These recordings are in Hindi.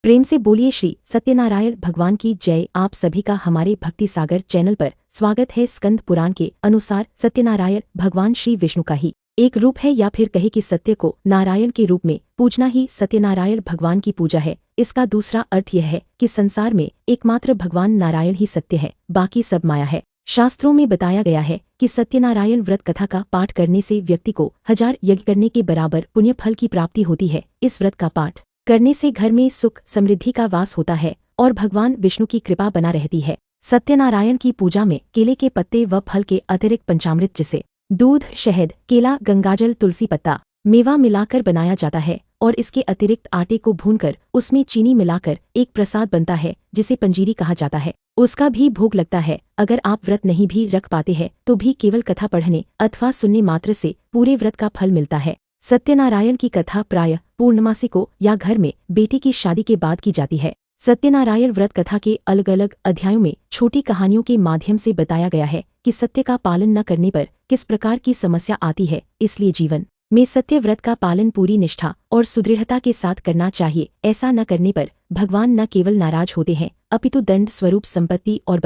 प्रेम से बोलिए श्री सत्यनारायण भगवान की जय। आप सभी का हमारे भक्ति सागर चैनल पर स्वागत है। स्कंद पुराण के अनुसार सत्यनारायण भगवान श्री विष्णु का ही एक रूप है, या फिर कहे कि सत्य को नारायण के रूप में पूजना ही सत्यनारायण भगवान की पूजा है। इसका दूसरा अर्थ यह है कि संसार में एकमात्र भगवान नारायण ही सत्य है, बाकी सब माया है। शास्त्रों में बताया गया है कि सत्यनारायण व्रत कथा का पाठ करने से व्यक्ति को 1000 यज्ञ करने के बराबर पुण्य फल की प्राप्ति होती है। इस व्रत का पाठ करने से घर में सुख समृद्धि का वास होता है और भगवान विष्णु की कृपा बना रहती है। सत्यनारायण की पूजा में केले के पत्ते व फल के अतिरिक्त पंचामृत जिसे दूध, शहद, केला, गंगाजल, तुलसी पत्ता, मेवा मिलाकर बनाया जाता है और इसके अतिरिक्त आटे को भूनकर उसमें चीनी मिलाकर एक प्रसाद बनता है जिसे पंजीरी कहा जाता है। उसका भी भोग लगता है। अगर आप व्रत नहीं भी रख पाते हैं तो भी केवल कथा पढ़ने अथवा सुनने मात्र से पूरे व्रत का फल मिलता है। सत्यनारायण की कथा प्रायः पूर्णमासी को या घर में बेटी की शादी के बाद की जाती है। सत्यनारायण व्रत कथा के अलग अलग अध्यायों में छोटी कहानियों के माध्यम से बताया गया है कि सत्य का पालन न करने पर किस प्रकार की समस्या आती है। इसलिए जीवन में सत्य व्रत का पालन पूरी निष्ठा और सुदृढ़ता के साथ करना चाहिए। ऐसा न करने पर भगवान न केवल नाराज होते हैं अपितु दंड स्वरूप संपत्ति और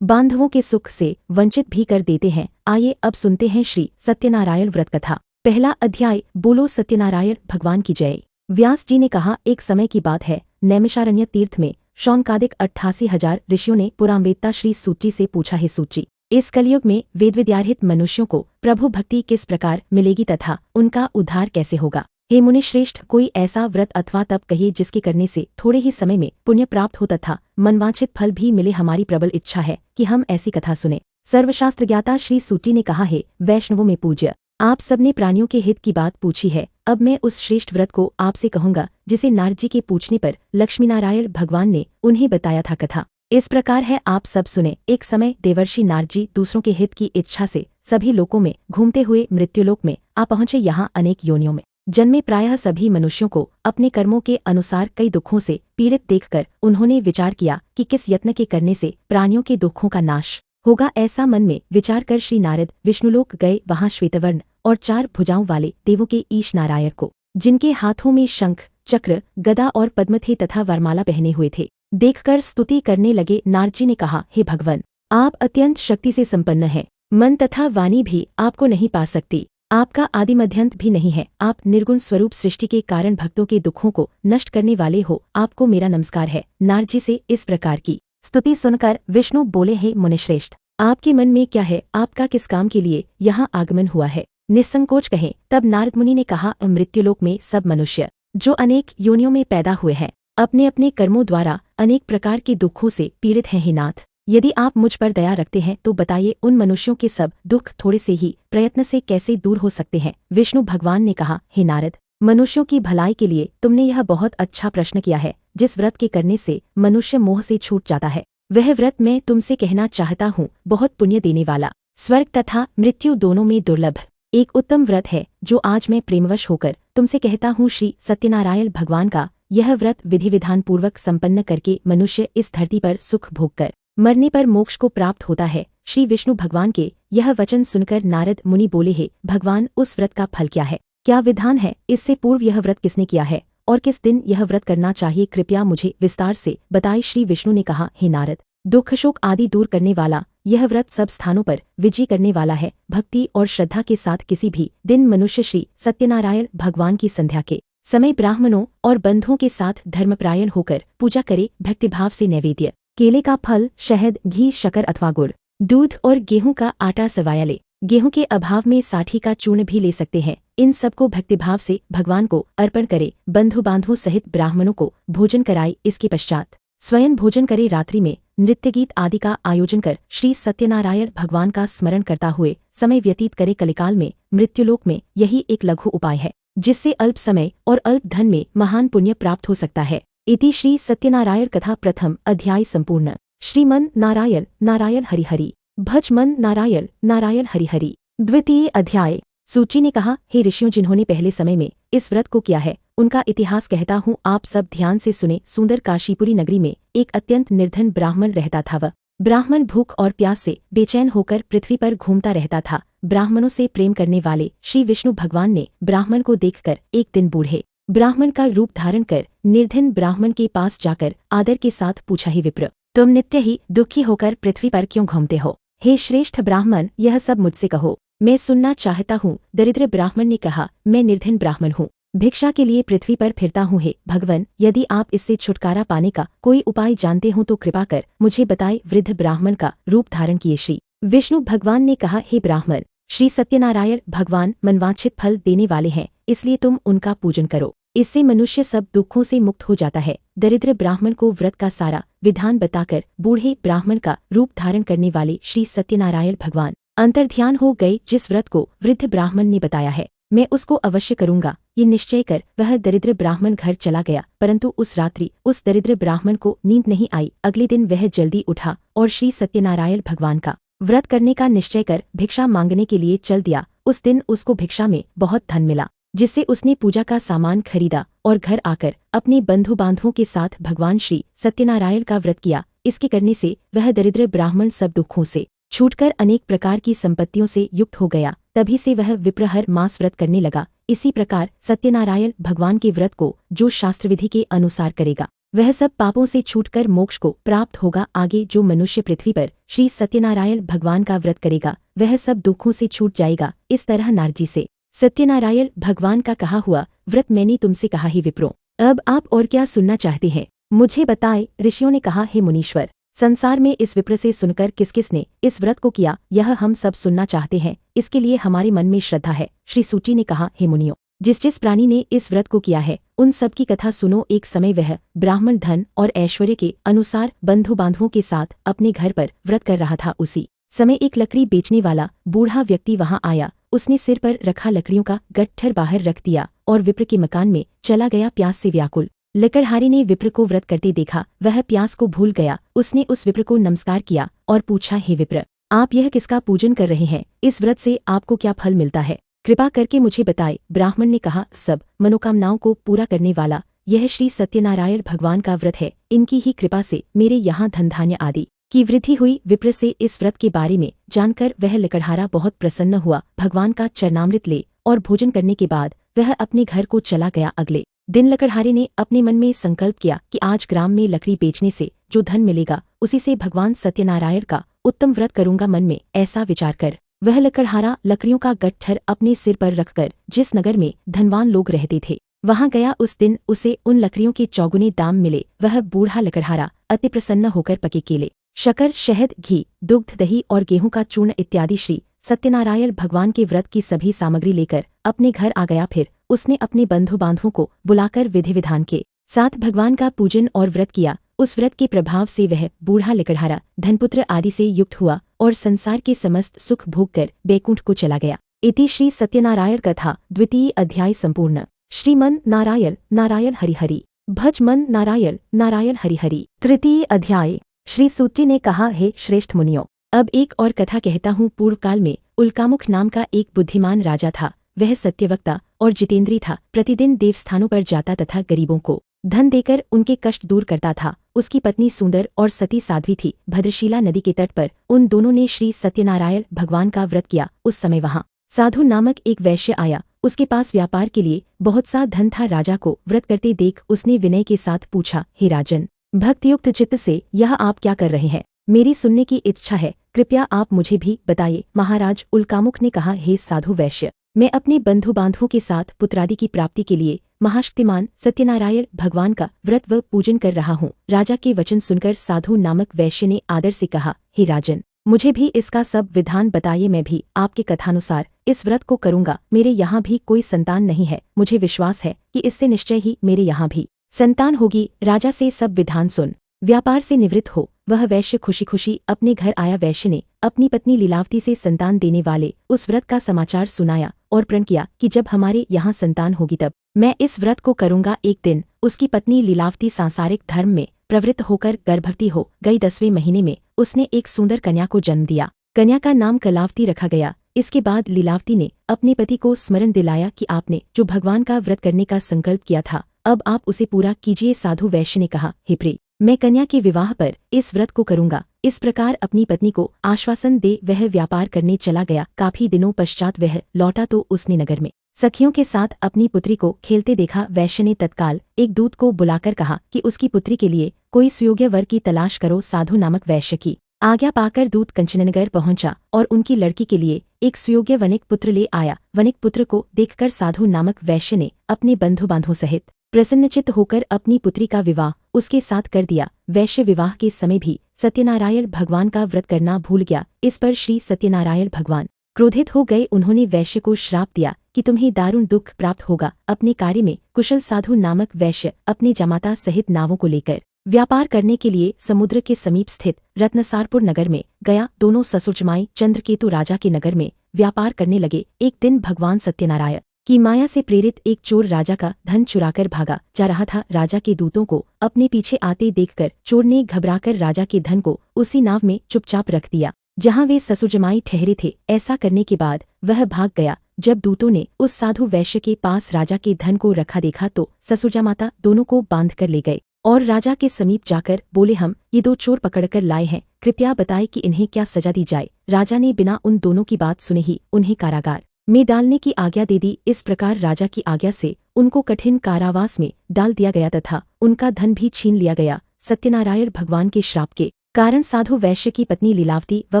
बांधवों के सुख से वंचित भी कर देते हैं। आइए अब सुनते हैं श्री सत्यनारायण व्रत कथा। पहला अध्याय। बोलो सत्यनारायण भगवान की जय। व्यास जी ने कहा, एक समय की बात है, नैमिषारण्य तीर्थ में शौनकादिक 88,000 ऋषियों ने पुराणवेत्ता श्री सूची से पूछा, हे सूची, इस कलयुग में वेद विद्यारहित मनुष्यों को प्रभु भक्ति किस प्रकार मिलेगी तथा उनका उद्धार कैसे होगा। हे मुनि श्रेष्ठ, कोई ऐसा व्रत अथवा तप कहिए जिसके करने से थोड़े ही समय में पुण्य प्राप्त हो तथा मनवांछित फल भी मिले। हमारी प्रबल इच्छा है कि हम ऐसी कथा सुने। सर्वशास्त्र ज्ञाता श्री सूची ने कहा, हे वैष्णवों में पूज्य, आप सबने प्राणियों के हित की बात पूछी है। अब मैं उस श्रेष्ठ व्रत को आपसे कहूंगा जिसे नारद जी के पूछने पर लक्ष्मीनारायण भगवान ने उन्हें बताया था। कथा इस प्रकार है, आप सब सुने। एक समय देवर्षि नारद जी दूसरों के हित की इच्छा से सभी लोकों में घूमते हुए मृत्युलोक में आ पहुंचे। यहाँ अनेक योनियों में जन्मे प्रायः सभी मनुष्यों को अपने कर्मों के अनुसार कई दुखों से पीड़ित देखकर उन्होंने विचार किया कि किस यत्न के करने से प्राणियों के दुखों का नाश होगा। ऐसा मन में विचार कर श्री नारद विष्णुलोक गए। वहां श्वेतवर्ण और 4 भुजाओं वाले देवों के ईश नारायण को, जिनके हाथों में शंख, चक्र, गदा और पद्म थे तथा वरमाला पहने हुए थे, देखकर स्तुति करने लगे। नारद जी ने कहा, हे भगवान, आप अत्यंत शक्ति से संपन्न हैं। मन तथा वाणी भी आपको नहीं पा सकती। आपका आदि मध्यांत भी नहीं है। आप निर्गुण स्वरूप सृष्टि के कारण भक्तों के दुखों को नष्ट करने वाले हो। आपको मेरा नमस्कार है। नारद जी से इस प्रकार की स्तुति सुनकर विष्णु बोले, हे मुनिश्रेष्ठ, आपके मन में क्या है? आपका किस काम के लिए यहाँ आगमन हुआ है? निसंकोच कहें। तब नारद मुनि ने कहा, मृत्युलोक में सब मनुष्य जो अनेक योनियों में पैदा हुए हैं, अपने अपने कर्मों द्वारा अनेक प्रकार के दुखों से पीड़ित हैं। हे नाथ, यदि आप मुझ पर दया रखते हैं तो बताइए, उन मनुष्यों के सब दुख थोड़े से ही प्रयत्न से कैसे दूर हो सकते हैं। विष्णु भगवान ने कहा, हे नारद, मनुष्यों की भलाई के लिए तुमने यह बहुत अच्छा प्रश्न किया है। जिस व्रत के करने से मनुष्य मोह से छूट जाता है, वह व्रत मैं तुमसे कहना चाहता हूँ बहुत पुण्य देने वाला, स्वर्ग तथा मृत्यु दोनों में दुर्लभ एक उत्तम व्रत है, जो आज मैं प्रेमवश होकर तुमसे कहता हूँ। श्री सत्यनारायण भगवान का यह व्रत विधि विधान पूर्वक संपन्न करके मनुष्य इस धरती पर सुख भोग कर मरने पर मोक्ष को प्राप्त होता है। श्री विष्णु भगवान के यह वचन सुनकर नारद मुनि बोले, हे भगवान, उस व्रत का फल क्या है? क्या विधान है? इससे पूर्व यह व्रत किसने किया है और किस दिन यह व्रत करना चाहिए? कृपया मुझे विस्तार से बताए। श्री विष्णु ने कहा, हे नारद, दुख शोक आदि दूर करने वाला यह व्रत सब स्थानों पर विजय करने वाला है। भक्ति और श्रद्धा के साथ किसी भी दिन मनुष्य श्री सत्यनारायण भगवान की संध्या के समय ब्राह्मणों और बंधुओं के साथ धर्मपरायण होकर पूजा करे। भक्तिभाव से नैवेद्य केले का फल, शहद, घी, शक्कर अथवा गुड़, दूध और गेहूं का आटा सवाया ले। गेहूं के अभाव में साठी का चूर्ण भी ले सकते हैं। इन सबको भक्तिभाव से भगवान को अर्पण करे। बंधु बांधवों सहित ब्राह्मणों को भोजन कराए। इसके पश्चात स्वयं भोजन करे। रात्रि में नृत्य गीत आदि का आयोजन कर श्री सत्यनारायण भगवान का स्मरण करता हुए समय व्यतीत करे। कलिकाल में मृत्युलोक में यही एक लघु उपाय है जिससे अल्प समय और अल्प धन में महान पुण्य प्राप्त हो सकता है। इति श्री सत्यनारायण कथा प्रथम अध्याय संपूर्ण। श्रीमन नारायण नारायण हरि हरि, भज मन नारायण नारायण हरि हरि। द्वितीय अध्याय। सूची ने कहा, हे ऋषियों, जिन्होंने पहले समय में इस व्रत को किया है उनका इतिहास कहता हूँ, आप सब ध्यान से सुने। सुंदर काशीपुरी नगरी में एक अत्यंत निर्धन ब्राह्मण रहता था। वह ब्राह्मण भूख और प्यास से बेचैन होकर पृथ्वी पर घूमता रहता था। ब्राह्मणों से प्रेम करने वाले श्री विष्णु भगवान ने ब्राह्मण को देखकर एक दिन बूढ़े ब्राह्मण का रूप धारण कर निर्धन ब्राह्मण के पास जाकर आदर के साथ पूछा, हे विप्र, तुम नित्य ही दुखी होकर पृथ्वी पर क्यों घूमते हो? हे श्रेष्ठ ब्राह्मण, यह सब मुझसे कहो, मैं सुनना चाहता हूँ। दरिद्र ब्राह्मण ने कहा, मैं निर्धन ब्राह्मण हूँ, भिक्षा के लिए पृथ्वी पर फिरता हूँ। हे भगवान, यदि आप इससे छुटकारा पाने का कोई उपाय जानते हो तो कृपा कर मुझे बताए। वृद्ध ब्राह्मण का रूप धारण किए श्री विष्णु भगवान ने कहा, हे ब्राह्मण, श्री सत्यनारायण भगवान मनवांछित फल देने वाले हैं, इसलिए तुम उनका पूजन करो, इससे मनुष्य सब दुखों से मुक्त हो जाता है। दरिद्र ब्राह्मण को व्रत का सारा विधान बताकर बूढ़े ब्राह्मण का रूप धारण करने वाले श्री सत्यनारायण भगवान अंतर्ध्यान हो गए। जिस व्रत को वृद्ध ब्राह्मण ने बताया है, मैं उसको अवश्य करूंगा, ये निश्चय कर वह दरिद्र ब्राह्मण घर चला गया। परंतु उस रात्रि उस दरिद्र ब्राह्मण को नींद नहीं आई। अगले दिन वह जल्दी उठा और श्री सत्यनारायण भगवान का व्रत करने का निश्चय कर भिक्षा मांगने के लिए चल दिया। उस दिन उसको भिक्षा में बहुत धन मिला, जिससे उसने पूजा का सामान खरीदा और घर आकर अपने बंधु बांधवों के साथ भगवान श्री सत्यनारायण का व्रत किया। इसके करने से वह दरिद्र ब्राह्मण सब दुखों से छूटकर अनेक प्रकार की संपत्तियों से युक्त हो गया। तभी से वह विप्र हर मास व्रत करने लगा। इसी प्रकार सत्यनारायण भगवान के व्रत को जो शास्त्र विधि के अनुसार करेगा, वह सब पापों से छूटकर मोक्ष को प्राप्त होगा। आगे जो मनुष्य पृथ्वी पर श्री सत्यनारायण भगवान का व्रत करेगा, वह सब दुखों से छूट जाएगा। इस तरह नारजी से सत्यनारायण भगवान का कहा हुआ व्रत मैंने तुमसे कहा, ही विप्रो, अब आप और क्या सुनना चाहते हैं, मुझे बताए। ऋषियों ने कहा, हे मुनीश्वर, संसार में इस विप्र से सुनकर किस किस ने इस व्रत को किया, यह हम सब सुनना चाहते हैं, इसके लिए हमारे मन में श्रद्धा है। श्री सूची ने कहा, हे मुनियों, जिस जिस प्राणी ने इस व्रत को किया है, उन सब की कथा सुनो। एक समय वह ब्राह्मण धन और ऐश्वर्य के अनुसार बंधु बांधवों के साथ अपने घर पर व्रत कर रहा था। उसी समय एक लकड़ी बेचने वाला बूढ़ा व्यक्ति वहां आया। उसने सिर पर रखा लकड़ियों का गट्ठर बाहर रख दिया और विप्र के मकान में चला गया। प्यास से व्याकुल लकड़हारे ने विप्र को व्रत करते देखा, वह प्यास को भूल गया। उसने उस विप्र को नमस्कार किया और पूछा, हे विप्र, आप यह किसका पूजन कर रहे हैं? इस व्रत से आपको क्या फल मिलता है? कृपा करके मुझे बताए। ब्राह्मण ने कहा, सब मनोकामनाओं को पूरा करने वाला यह श्री सत्यनारायण भगवान का व्रत है, इनकी ही कृपा से मेरे यहाँ धन धान्य आदि की वृद्धि हुई। विप्र से इस व्रत के बारे में जानकर वह लकड़हारा बहुत प्रसन्न हुआ। भगवान का चरणामृत ले और भोजन करने के बाद वह अपने घर को चला गया। अगले दिन लकड़हारे ने अपने मन में संकल्प किया कि आज ग्राम में लकड़ी बेचने से जो धन मिलेगा, उसी से भगवान सत्यनारायण का उत्तम व्रत करूंगा। मन में ऐसा विचार कर वह लकड़हारा लकड़ियों का गट्ठर अपने सिर पर रखकर जिस नगर में धनवान लोग रहते थे, वहां गया। उस दिन उसे उन लकड़ियों के चौगुने दाम मिले। वह बूढ़ा लकड़हारा अति प्रसन्न होकर पके केले, शक्कर, शहद, घी, दुग्ध, दही और गेहूं का चूर्ण इत्यादि श्री सत्यनारायण भगवान के व्रत की सभी सामग्री लेकर अपने घर आ गया। फिर उसने अपने बंधु बांधवों को बुलाकर विधि विधान के साथ भगवान का पूजन और व्रत किया। उस व्रत के प्रभाव से वह बूढ़ा लकड़हारा धनपुत्र आदि से युक्त हुआ और संसार के समस्त सुख भोग कर बैकुंठ को चला गया। इति श्री सत्यनारायण कथा द्वितीय अध्याय संपूर्ण। श्रीमन नारायण नारायण हरिहरि भज मन नारायण नारायण हरिहरि। तृतीय अध्याय। श्री सूची ने कहा, हे श्रेष्ठ मुनियों, अब एक और कथा कहता हूँ। पूर्व काल में उल्कामुख नाम का एक बुद्धिमान राजा था। वह सत्यवक्ता और जितेंद्री था। प्रतिदिन देवस्थानों पर जाता तथा गरीबों को धन देकर उनके कष्ट दूर करता था। उसकी पत्नी सुंदर और सती साध्वी थी। भद्रशिला नदी के तट पर उन दोनों ने श्री सत्यनारायण भगवान का व्रत किया। उस समय वहां साधु नामक एक वैश्य आया। उसके पास व्यापार के लिए बहुत सा धन था। राजा को व्रत करते देख उसने विनय के साथ पूछा, हे राजन, भक्तियुक्त चित्त से यह आप क्या कर रहे हैं? मेरी सुनने की इच्छा है, कृपया आप मुझे भी बताइए। महाराज, उल्कामुख ने कहा, हे साधु वैश्य, मैं अपने बंधु बांधवों के साथ पुत्रादि की प्राप्ति के लिए महाशक्तिमान सत्यनारायण भगवान का व्रत व पूजन कर रहा हूँ। राजा के वचन सुनकर साधु नामक वैश्य ने आदर से कहा, हे राजन, मुझे भी इसका सब विधान बताइए। मैं भी आपके कथानुसार इस व्रत को करूंगा। मेरे यहाँ भी कोई संतान नहीं है। मुझे विश्वास है कि इससे निश्चय ही मेरे यहाँ भी संतान होगी। राजा से सब विधान सुन व्यापार से निवृत्त हो वह वैश्य खुशी खुशी अपने घर आया। वैश्य ने अपनी पत्नी लीलावती से संतान देने वाले उस व्रत का समाचार सुनाया और प्रण किया कि जब हमारे यहाँ संतान होगी तब मैं इस व्रत को करूंगा। एक दिन उसकी पत्नी लीलावती सांसारिक धर्म में प्रवृत्त होकर गर्भवती हो गई। 10वें महीने में उसने एक सुंदर कन्या को जन्म दिया। कन्या का नाम कलावती रखा गया। इसके बाद लीलावती ने अपने पति को स्मरण दिलाया कि आपने जो भगवान का व्रत करने का संकल्प किया था, अब आप उसे पूरा कीजिए। साधु वैश्य ने कहा, हे प्रिय, मैं कन्या के विवाह पर इस व्रत को करूंगा। इस प्रकार अपनी पत्नी को आश्वासन दे वह व्यापार करने चला गया। काफी दिनों पश्चात वह लौटा तो उसने नगर में सखियों के साथ अपनी पुत्री को खेलते देखा वैश्य ने तत्काल एक दूत को बुलाकर कहा कि उसकी पुत्री के लिए कोई सुयोग्य वर की तलाश करो। साधु नामक वैश्य की आज्ञा पाकर दूत कंचननगर पहुंचा और उनकी लड़की के लिए एक सुयोग्य वनिक पुत्र ले आया। वनिक पुत्र को देखकर साधु नामक वैश्य ने अपने बंधु बांधों सहित प्रसन्नचित्त होकर अपनी पुत्री का विवाह उसके साथ कर दिया। वैश्य विवाह के समय भी सत्यनारायण भगवान का व्रत करना भूल गया। इस पर श्री सत्यनारायण भगवान क्रोधित हो गए। उन्होंने वैश्य को श्राप दिया कि तुम्हें दारुण दुख प्राप्त होगा। अपने कार्य में कुशल साधु नामक वैश्य अपनी जमाता सहित नावों को लेकर व्यापार करने के लिए समुद्र के समीप स्थित रत्नसारपुर नगर में गया। दोनों ससुर जमाई चंद्रकेतु राजा के नगर में व्यापार करने लगे। एक दिन भगवान सत्यनारायण की माया से प्रेरित एक चोर राजा का धन चुराकर भागा जा रहा था। राजा के दूतों को अपने पीछे आते देखकर चोर ने घबराकर राजा के धन को उसी नाव में चुपचाप रख दिया जहां वे ससुर जमाई ठहरे थे। ऐसा करने के बाद वह भाग गया। जब दूतों ने उस साधु वैश्य के पास राजा के धन को रखा देखा तो ससुर माता दोनों को बांध कर ले गए और राजा के समीप जाकर बोले, हम ये दो चोर पकड़कर लाए हैं, कृपया बताएं कि इन्हें क्या सजा दी जाए। राजा ने बिना उन दोनों की बात सुने ही उन्हें कारागार में डालने की आज्ञा दे दी। इस प्रकार राजा की आज्ञा से उनको कठिन कारावास में डाल दिया गया तथा उनका धन भी छीन लिया गया। सत्यनारायण भगवान के श्राप के कारण साधु वैश्य की पत्नी लीलावती व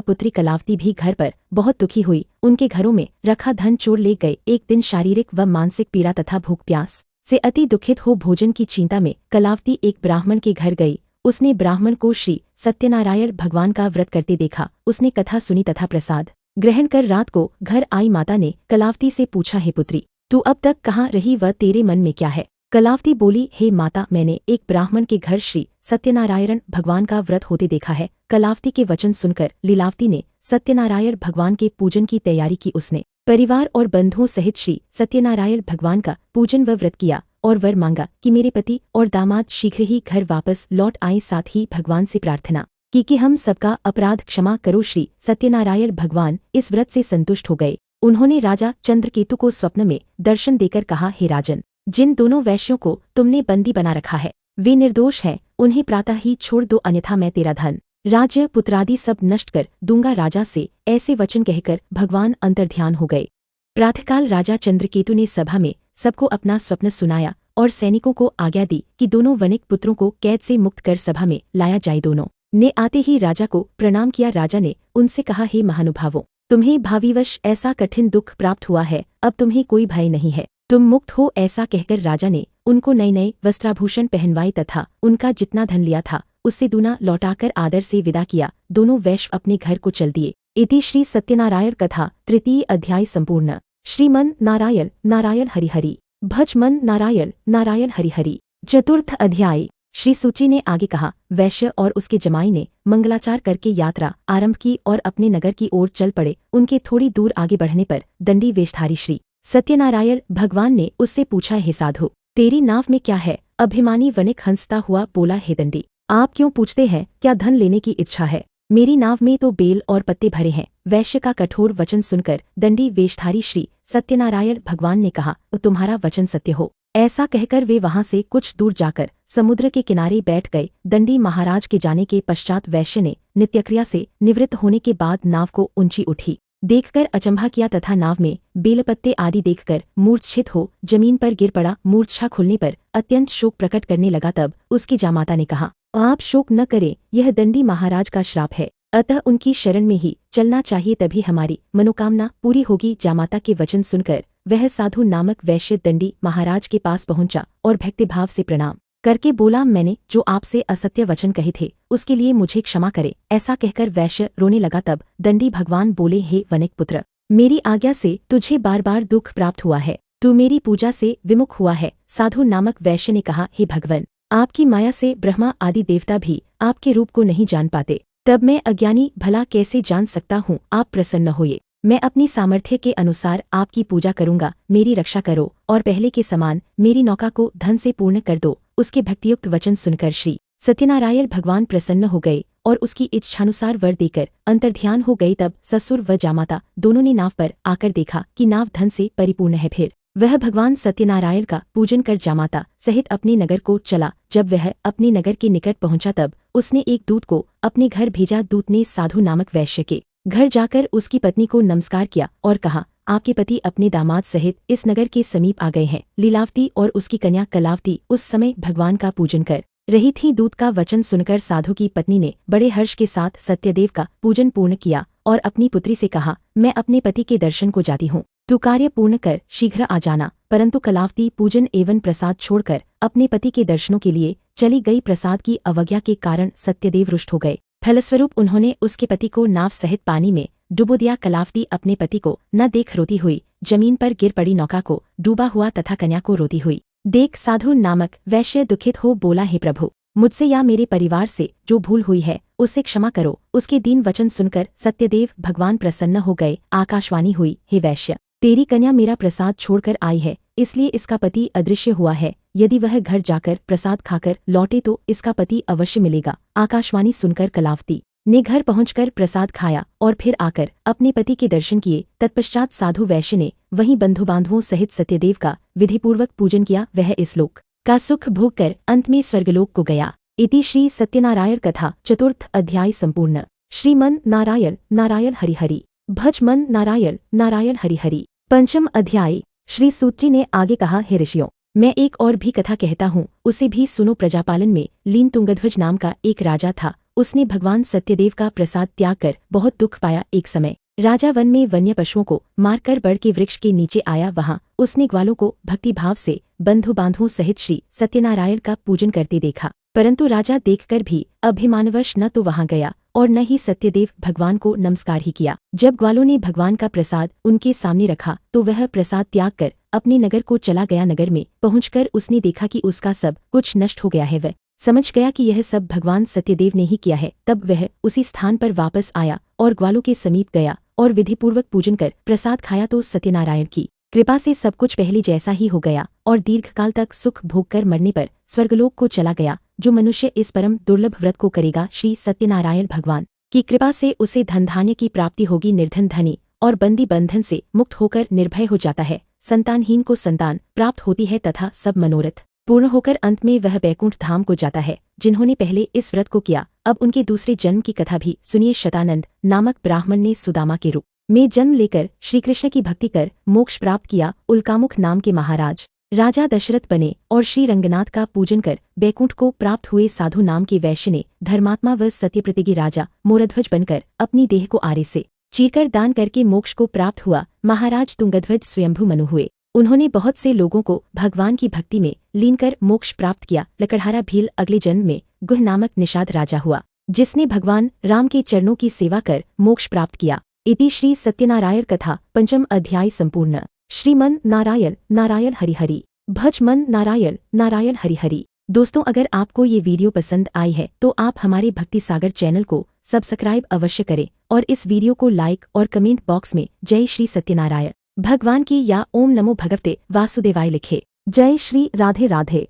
पुत्री कलावती भी घर पर बहुत दुखी हुई। उनके घरों में रखा धन चोर ले गए। एक दिन शारीरिक व मानसिक पीड़ा तथा भूख प्यास से अति दुखित हो भोजन की चिंता में कलावती एक ब्राह्मण के घर गई। उसने ब्राह्मण को श्री सत्यनारायण भगवान का व्रत करते देखा। उसने कथा सुनी तथा प्रसाद ग्रहण कर रात को घर आई। माता ने कलावती से पूछा, हे पुत्री, तू अब तक कहाँ रही व तेरे मन में क्या है? कलावती बोली, हे माता, मैंने एक ब्राह्मण के घर श्री सत्यनारायण भगवान का व्रत होते देखा है। कलावती के वचन सुनकर लीलावती ने सत्यनारायण भगवान के पूजन की तैयारी की। उसने परिवार और बंधुओं सहित श्री सत्यनारायण भगवान का पूजन व व्रत किया और वर मांगा कि मेरे पति और दामाद शीघ्र ही घर वापस लौट आए। साथ ही भगवान से प्रार्थना की कि हम सबका अपराध क्षमा करो। श्री सत्यनारायण भगवान इस व्रत से संतुष्ट हो गए। उन्होंने राजा चंद्रकेतु को स्वप्न में दर्शन देकर कहा, हे राजन, जिन दोनों वैश्यों को तुमने बंदी बना रखा है वे निर्दोष हैं, उन्हें प्रातः ही छोड़ दो, अन्यथा मैं तेरा धन राज्य पुत्रादि सब नष्ट कर दूंगा। राजा से ऐसे वचन कहकर भगवान अंतर्ध्यान हो गए। प्रातःकाल राजा चंद्रकेतु ने सभा में सबको अपना स्वप्न सुनाया और सैनिकों को आज्ञा दी कि दोनों वनिक पुत्रों को कैद से मुक्त कर सभा में लाया जाए। दोनों ने आते ही राजा को प्रणाम किया। राजा ने उनसे कहा, हे महानुभावों, तुम्हें भावीवश ऐसा कठिन दुख प्राप्त हुआ है, अब तुम्हें कोई भय नहीं है, तुम मुक्त हो। ऐसा कहकर राजा ने उनको नए नए वस्त्राभूषण पहनवाए तथा उनका जितना धन लिया था उससे दूना लौटाकर आदर से विदा किया। दोनों वैश्य अपने घर को चल दिए। इति श्री सत्यनारायण कथा तृतीय अध्याय संपूर्ण। श्रीमन नारायण नारायण हरिहरि भज मन नारायण नारायण हरिहरि। चतुर्थ अध्याय। श्री सूची ने आगे कहा, वैश्य और उसके जमाई ने मंगलाचार करके यात्रा आरंभ की और अपने नगर की ओर चल पड़े। उनके थोड़ी दूर आगे बढ़ने पर दंडी वेशधारी श्री सत्यनारायण भगवान ने उससे पूछा, हे साधु, तेरी नाव में क्या है? अभिमानी वनिक हंसता हुआ बोला, हे दंडी, आप क्यों पूछते हैं? क्या धन लेने की इच्छा है? मेरी नाव में तो बेल और पत्ते भरे हैं। वैश्य का कठोर वचन सुनकर दंडी वेशधारी श्री सत्यनारायण भगवान ने कहा, तुम्हारा वचन सत्य हो। ऐसा कहकर वे वहां से कुछ दूर जाकर समुद्र के किनारे बैठ गए। दंडी महाराज के जाने के पश्चात वैश्य ने नित्यक्रिया से निवृत्त होने के बाद नाव को ऊंची उठी देखकर अचंभा किया तथा नाव में बेलपत्ते आदि देखकर मूर्छित हो जमीन पर गिर पड़ा। मूर्छा खुलने पर अत्यंत शोक प्रकट करने लगा। तब उसकी जामाता ने कहा, आप शोक न करें, यह दंडी महाराज का श्राप है, अतः उनकी शरण में ही चलना चाहिए, तभी हमारी मनोकामना पूरी होगी। जामाता के वचन सुनकर वह साधु नामक वैश्य दंडी महाराज के पास पहुंचा और भक्तिभाव से प्रणाम करके बोला, मैंने जो आपसे असत्य वचन कहे थे उसके लिए मुझे क्षमा करे। ऐसा कहकर वैश्य रोने लगा। तब दंडी भगवान बोले, हे वनिक पुत्र, मेरी आज्ञा से तुझे बार बार दुख प्राप्त हुआ है, तू मेरी पूजा से विमुख हुआ है। साधु नामक वैश्य ने कहा, हे भगवान, आपकी माया से ब्रह्मा आदि देवता भी आपके रूप को नहीं जान पाते, तब मैं अज्ञानी भला कैसे जान सकता हूँ? आप प्रसन्न होइए, मैं अपनी सामर्थ्य के अनुसार आपकी पूजा करूंगा। मेरी रक्षा करो और पहले के समान मेरी नौका को धन से पूर्ण कर दो। उसके भक्तियुक्त वचन सुनकर श्री सत्यनारायण भगवान प्रसन्न हो गए और उसकी इच्छानुसार वर देकर अंतर्ध्यान हो गए। तब ससुर व जामाता दोनों ने नाव पर आकर देखा कि नाव धन से परिपूर्ण है। फिर वह भगवान सत्यनारायण का पूजन कर जामाता सहित अपने नगर को चला। जब वह अपने नगर के निकट पहुंचा तब उसने एक दूत को अपने घर भेजा। दूत ने साधु नामक वैश्य के घर जाकर उसकी पत्नी को नमस्कार किया और कहा, आपके पति अपने दामाद सहित इस नगर के समीप आ गए हैं। लीलावती और उसकी कन्या कलावती उस समय भगवान का पूजन कर रही थी। दूत का वचन सुनकर साधु की पत्नी ने बड़े हर्ष के साथ सत्यदेव का पूजन पूर्ण किया और अपनी पुत्री से कहा, मैं अपने पति के दर्शन को जाती हूँ, तू कार्य पूर्ण कर शीघ्र आ जाना। परंतु कलावती पूजन एवं प्रसाद छोड़कर अपने पति के दर्शनों के लिए चली गई। प्रसाद की अवज्ञा के कारण सत्यदेव रुष्ट हो गए। फलस्वरूप उन्होंने उसके पति को नाव सहित पानी में डुबो दिया। कलावती अपने पति को न देख रोती हुई जमीन पर गिर पड़ी। नौका को डूबा हुआ तथा कन्या को रोती हुई देख साधु नामक वैश्य दुखित हो बोला, हे प्रभु, मुझसे या मेरे परिवार से जो भूल हुई है उसे क्षमा करो। उसके दीन वचन सुनकर सत्यदेव भगवान प्रसन्न हो गए। आकाशवाणी हुई, हे वैश्य, तेरी कन्या मेरा प्रसाद छोड़कर आई है, इसलिए इसका पति अदृश्य हुआ है। यदि वह घर जाकर प्रसाद खाकर लौटे तो इसका पति अवश्य मिलेगा। आकाशवाणी सुनकर कलावती ने घर पहुंचकर प्रसाद खाया और फिर आकर अपने पति के दर्शन किए। तत्पश्चात साधु वैश्य ने वहीं बंधु बांधवों सहित सत्यदेव का विधिपूर्वक पूजन किया। वह इस लोक का सुख भोग कर अंत में स्वर्गलोक को गया। इति श्री सत्यनारायण कथा चतुर्थ अध्याय संपूर्ण। श्रीमन नारायण नारायण हरिहरि भज मन नारायण नारायण हरिहरि। पंचम अध्याय। श्री सूत जी ने आगे कहा, हे ऋषियों, मैं एक और भी कथा कहता हूँ, उसे भी सुनो। प्रजापालन में लीन तुंगध्वज नाम का एक राजा था। उसने भगवान सत्यदेव का प्रसाद त्याग कर बहुत दुख पाया। एक समय राजा वन में वन्य पशुओं को मारकर बड़ के वृक्ष के नीचे आया। वहां उसने ग्वालों को भक्तिभाव से बंधु बांधवों सहित श्री सत्यनारायण का पूजन करते देखा। परंतु राजा देखकर भी अभिमानवश न तो वहां गया और न ही सत्यदेव भगवान को नमस्कार ही किया। जब ग्वालों ने भगवान का प्रसाद उनके सामने रखा तो वह प्रसाद त्याग कर अपने नगर को चला गया। नगर में पहुंचकर उसने देखा कि उसका सब कुछ नष्ट हो गया है। वह समझ गया कि यह सब भगवान सत्यदेव ने ही किया है। तब वह उसी स्थान पर वापस आया और ग्वालों के समीप गया और विधिपूर्वक पूजन कर प्रसाद खाया तो सत्यनारायण की कृपा से सब कुछ पहले जैसा ही हो गया और दीर्घकाल तक सुख भोग कर मरने पर स्वर्गलोक को चला गया। जो मनुष्य इस परम दुर्लभ व्रत को करेगा, श्री सत्यनारायण भगवान की कृपा से उसे धन धान्य की प्राप्ति होगी। निर्धन धनी और बंदी बंधन से मुक्त होकर निर्भय हो जाता है। संतानहीन को संतान प्राप्त होती है तथा सब मनोरथ पूर्ण होकर अंत में वह बैकुंठ धाम को जाता है। जिन्होंने पहले इस व्रत को किया, अब उनके दूसरे जन्म की कथा भी सुनिए। शतानंद नामक ब्राह्मण ने सुदामा के रूप में जन्म लेकर श्रीकृष्ण की भक्ति कर मोक्ष प्राप्त किया। उल्कामुख नाम के महाराज राजा दशरथ बने और श्री रंगनाथ का पूजन कर बैकुंठ को प्राप्त हुए। साधु नाम के वैश्य ने धर्मात्मा व सत्यप्रतिज्ञ राजा मोरध्वज बनकर अपनी देह को आरे से चीरकर दान करके मोक्ष को प्राप्त हुआ। महाराज तुंगध्वज स्वयंभू मनु हुए। उन्होंने बहुत से लोगों को भगवान की भक्ति में लीन कर मोक्ष प्राप्त किया। लकड़हारा भील अगले जन्म में गुह नामक निषाद राजा हुआ, जिसने भगवान राम के चरणों की सेवा कर मोक्ष प्राप्त किया। इति श्री सत्यनारायण कथा पंचम अध्याय संपूर्ण। श्रीमन नारायण नारायण हरिहरि भज मन नारायण नारायण हरिहरि। दोस्तों, अगर आपको ये वीडियो पसंद आई है तो आप हमारे भक्ति सागर चैनल को सब्सक्राइब अवश्य करें और इस वीडियो को लाइक और कमेंट बॉक्स में जय श्री सत्यनारायण भगवान की या ओम नमो भगवते वासुदेवाय लिखे। जय श्री राधे राधे।